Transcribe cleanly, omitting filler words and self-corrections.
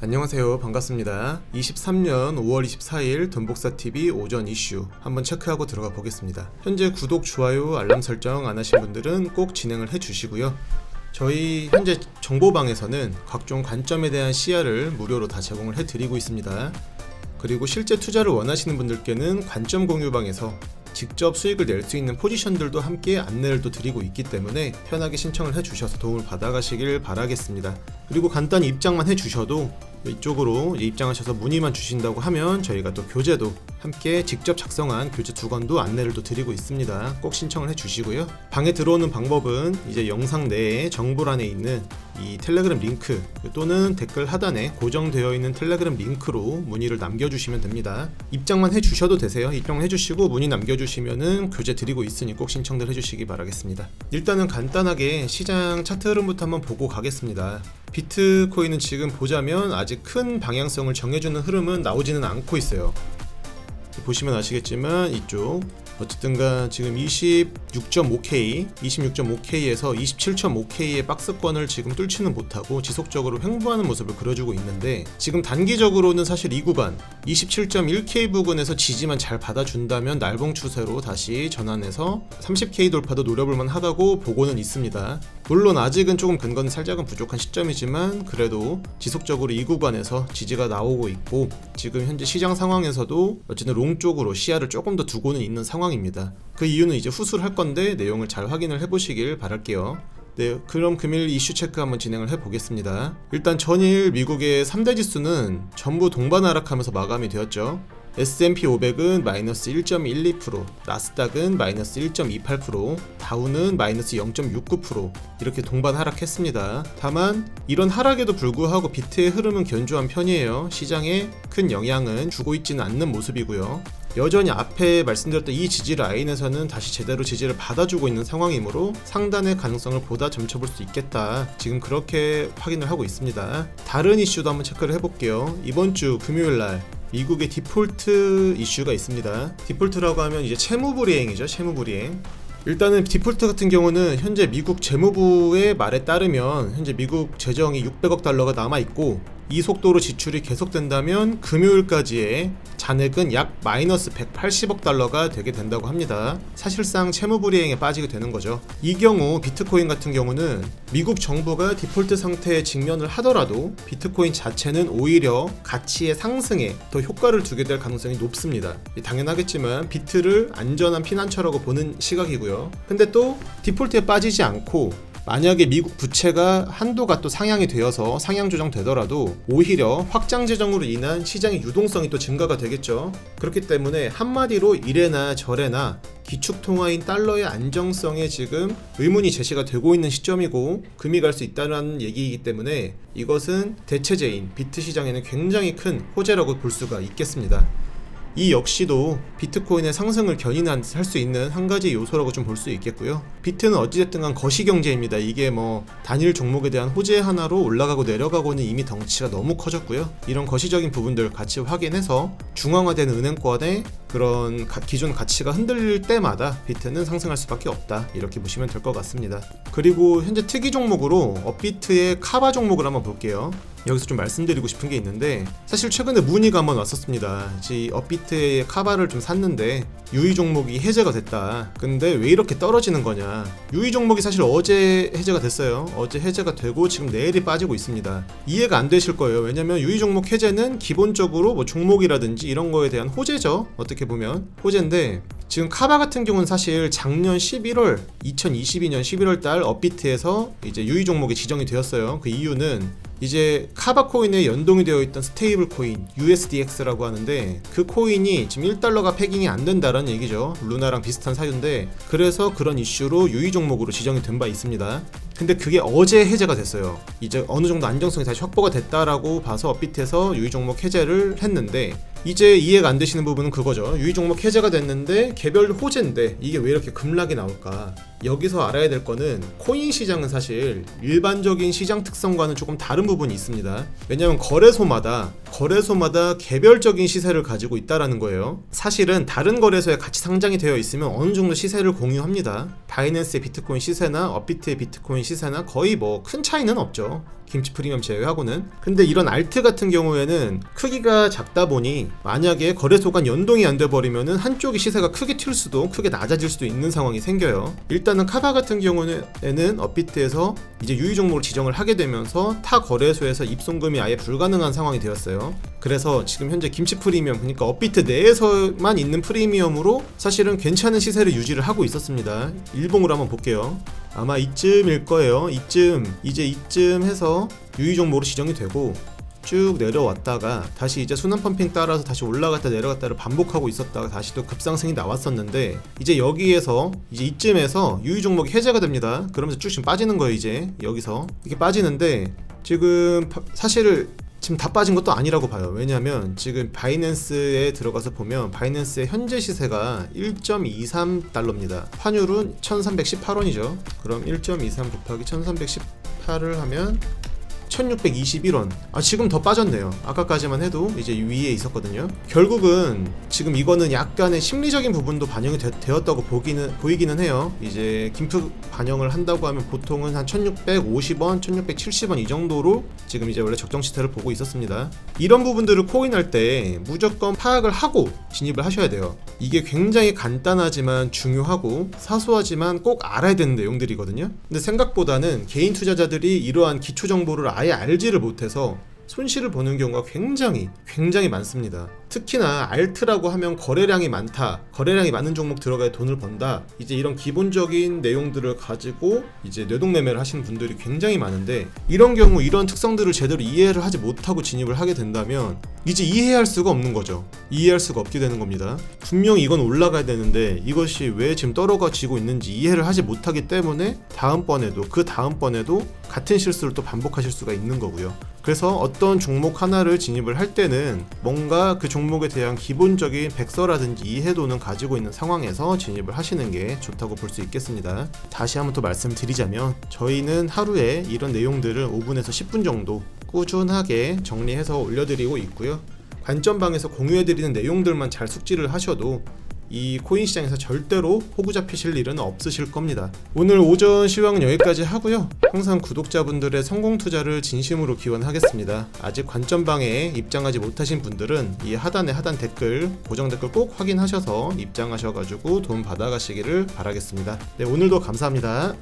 안녕하세요. 반갑습니다. 23년 5월 24일 돈복사TV 오전 이슈 한번 체크하고 들어가 보겠습니다. 현재 구독, 좋아요, 알람 설정 안 하신 분들은 꼭 진행을 해 주시고요. 저희 현재 정보방에서는 각종 관점에 대한 시야를 무료로 다 제공을 해 드리고 있습니다. 그리고 실제 투자를 원하시는 분들께는 관점 공유방에서 직접 수익을 낼 수 있는 포지션들도 함께 안내를 또 드리고 있기 때문에 편하게 신청을 해주셔서 도움을 받아가시길 바라겠습니다. 그리고 간단히 입장만 해주셔도 이쪽으로 입장하셔서 문의만 주신다고 하면 저희가 또 교재도 함께 직접 작성한 교재 2권도 안내를 또 드리고 있습니다. 꼭 신청을 해주시고요. 방에 들어오는 방법은 이제 영상 내에 정보란에 있는 이 텔레그램 링크 또는 댓글 하단에 고정되어 있는 텔레그램 링크로 문의를 남겨주시면 됩니다. 입장만 해주셔도 되세요. 입장만 해주시고 문의 남겨주시면은 교재 드리고 있으니 꼭 신청들 해주시기 바라겠습니다. 일단은 간단하게 시장 차트 흐름부터 한번 보고 가겠습니다. 비트코인은 지금 보자면 아직 큰 방향성을 정해주는 흐름은 나오지는 않고 있어요. 보시면 아시겠지만 이쪽 어쨌든간 지금 26.5K, 26.5K에서 27.5K의 박스권을 지금 뚫지는 못하고 지속적으로 횡보하는 모습을 그려주고 있는데, 지금 단기적으로는 사실 이 구간 27.1K 부근에서 지지만 잘 받아준다면 날봉 추세로 다시 전환해서 30K 돌파도 노려볼만 하다고 보고는 있습니다. 물론 아직은 조금 근거는 살짝은 부족한 시점이지만 그래도 지속적으로 이 구간에서 지지가 나오고 있고, 지금 현재 시장 상황에서도 어쨌든 롱 쪽으로 시야를 조금 더 두고는 있는 상황입니다. 그 이유는 이제 후수를 할 건데 내용을 잘 확인을 해보시길 바랄게요. 네, 그럼 금일 이슈 체크 한번 진행을 해보겠습니다. 일단 전일 미국의 3대 지수는 전부 동반 하락하면서 마감이 되었죠. S&P 500은 마이너스 1.12%, 나스닥은 마이너스 1.28%, 다우는 마이너스 0.69% 이렇게 동반 하락했습니다. 다만 이런 하락에도 불구하고 비트의 흐름은 견조한 편이에요. 시장에 큰 영향은 주고 있지는 않는 모습이고요. 여전히 앞에 말씀드렸던 이 지지 라인에서는 다시 제대로 지지를 받아주고 있는 상황이므로 상단의 가능성을 보다 점쳐볼 수 있겠다, 지금 그렇게 확인을 하고 있습니다. 다른 이슈도 한번 체크를 해볼게요. 이번 주 금요일날 미국의 디폴트 이슈가 있습니다. 디폴트라고 하면 이제 채무불이행이죠. 채무불이행. 일단은 디폴트 같은 경우는 현재 미국 재무부의 말에 따르면 현재 미국 재정이 600억 달러가 남아있고 이 속도로 지출이 계속된다면 금요일까지의 잔액은 약 마이너스 180억 달러가 되게 된다고 합니다. 사실상 채무불이행에 빠지게 되는 거죠. 이 경우 비트코인 같은 경우는 미국 정부가 디폴트 상태에 직면을 하더라도 비트코인 자체는 오히려 가치의 상승에 더 효과를 주게 될 가능성이 높습니다. 당연하겠지만 비트를 안전한 피난처라고 보는 시각이고요. 근데 또 디폴트에 빠지지 않고 만약에 미국 부채가 한도가 또 상향이 되어서 상향 조정되더라도 오히려 확장 재정으로 인한 시장의 유동성이 또 증가가 되겠죠. 그렇기 때문에 한마디로 이래나 저래나 기축통화인 달러의 안정성에 지금 의문이 제시가 되고 있는 시점이고 금이 갈 수 있다는 얘기이기 때문에 이것은 대체재인 비트 시장에는 굉장히 큰 호재라고 볼 수가 있겠습니다. 이 역시도 비트코인의 상승을 견인할 수 있는 한 가지 요소라고 좀 볼 수 있겠고요. 비트는 어찌됐든 간 거시경제입니다. 이게 뭐 단일 종목에 대한 호재 하나로 올라가고 내려가고는 이미 덩치가 너무 커졌고요. 이런 거시적인 부분들 같이 확인해서 중앙화된 은행권의 그런 기존 가치가 흔들릴 때마다 비트는 상승할 수밖에 없다, 이렇게 보시면 될 것 같습니다. 그리고 현재 특이 종목으로 업비트의 카바 종목을 한번 볼게요. 여기서 좀 말씀드리고 싶은 게 있는데, 사실 최근에 문의가 한번 왔었습니다. 이 업비트의 카바를 좀 샀는데 유의 종목이 해제가 됐다. 근데 왜 이렇게 떨어지는 거냐. 유의 종목이 사실 어제 해제가 됐어요. 어제 해제가 되고 지금 내일이 빠지고 있습니다. 이해가 안 되실 거예요. 왜냐면 유의 종목 해제는 기본적으로 뭐 종목이라든지 이런 거에 대한 호재죠. 어떻게 보면 호재인데, 지금 카바 같은 경우는 사실 작년 11월 2022년 11월 달 업비트에서 이제 유의 종목이 지정이 되었어요. 그 이유는 이제 카바 코인에 연동이 되어 있던 스테이블 코인 USDX라고 하는데, 그 코인이 지금 1달러가 패깅이 안 된다라는 얘기죠. 루나랑 비슷한 사유인데, 그래서 그런 이슈로 유의 종목으로 지정이 된 바 있습니다. 근데 그게 어제 해제가 됐어요. 이제 어느 정도 안정성이 다시 확보가 됐다라고 봐서 업비트에서 유의 종목 해제를 했는데, 이제 이해가 안 되시는 부분은 그거죠. 유의 종목 해제가 됐는데 개별 호재인데 이게 왜 이렇게 급락이 나올까? 여기서 알아야 될 거는 코인 시장은 사실 일반적인 시장 특성과는 조금 다른 부분이 있습니다. 왜냐하면 거래소마다 개별적인 시세를 가지고 있다라는 거예요. 사실은 다른 거래소에 같이 상장이 되어 있으면 어느 정도 시세를 공유합니다. 바이낸스의 비트코인 시세나 업비트의 비트코인 시세나 거의 뭐 큰 차이는 없죠. 김치 프리미엄 제외하고는. 근데 이런 알트 같은 경우에는 크기가 작다 보니 만약에 거래소 간 연동이 안 돼 버리면은 한쪽이 시세가 크게 튈 수도 크게 낮아질 수도 있는 상황이 생겨요. 일단은 카바 같은 경우에는 업비트에서 이제 유의 종목을 지정을 하게 되면서 타 거래소에서 입송금이 아예 불가능한 상황이 되었어요. 그래서 지금 현재 김치 프리미엄, 그러니까 업비트 내에서만 있는 프리미엄으로 사실은 괜찮은 시세를 유지를 하고 있었습니다. 일봉으로 한번 볼게요. 아마 이쯤일 거예요. 이쯤 해서 유의 종목으로 지정이 되고 쭉 내려왔다가 다시 이제 순환 펌핑 따라서 다시 올라갔다 내려갔다를 반복하고 있었다가 다시 또 급상승이 나왔었는데, 이제 여기에서 이제 이쯤에서 유의 종목이 해제가 됩니다. 그러면서 쭉 지금 빠지는 거예요. 이제 여기서 이게 빠지는데 지금 사실 지금 다 빠진 것도 아니라고 봐요. 왜냐하면 지금 바이낸스에 들어가서 보면 바이낸스의 현재 시세가 1.23달러입니다. 환율은 1318원이죠. 그럼 1.23 곱하기 1318을 하면 1621원. 지금 더 빠졌네요. 아까까지만 해도 이제 위에 있었거든요. 결국은 지금 이거는 약간의 심리적인 부분도 반영이 되었다고 보이기는 해요. 이제 김프 반영을 한다고 하면 보통은 한 1650원, 1670원 이 정도로 지금 이제 원래 적정 시세를 보고 있었습니다. 이런 부분들을 코인할 때 무조건 파악을 하고 진입을 하셔야 돼요. 이게 굉장히 간단하지만 중요하고 사소하지만 꼭 알아야 되는 내용들이거든요. 근데 생각보다는 개인 투자자들이 이러한 기초 정보를 아예 알지를 못해서 손실을 보는 경우가 굉장히 많습니다. 특히나 알트라고 하면 거래량이 많다, 거래량이 많은 종목 들어가야 돈을 번다, 이제 이런 기본적인 내용들을 가지고 이제 뇌동매매를 하시는 분들이 굉장히 많은데, 이런 경우 이런 특성들을 제대로 이해를 하지 못하고 진입을 하게 된다면 이제 이해할 수가 없는 거죠. 이해할 수가 없게 되는 겁니다. 분명히 이건 올라가야 되는데 이것이 왜 지금 떨어지고 있는지 이해를 하지 못하기 때문에 다음번에도 그 다음번에도 같은 실수를 또 반복하실 수가 있는 거고요. 그래서 어떤 종목 하나를 진입을 할 때는 뭔가 그 종목에 대한 기본적인 백서라든지 이해도는 가지고 있는 상황에서 진입을 하시는 게 좋다고 볼 수 있겠습니다. 다시 한번 또 말씀드리자면 저희는 하루에 이런 내용들을 5분에서 10분 정도 꾸준하게 정리해서 올려드리고 있고요. 관점방에서 공유해드리는 내용들만 잘 숙지를 하셔도 이 코인 시장에서 절대로 호구 잡히실 일은 없으실 겁니다. 오늘 오전 시황은 여기까지 하고요. 항상 구독자분들의 성공 투자를 진심으로 기원하겠습니다. 아직 관점방에 입장하지 못하신 분들은 이 하단 댓글, 고정 댓글 꼭 확인하셔서 입장하셔가지고 돈 받아가시기를 바라겠습니다. 네, 오늘도 감사합니다.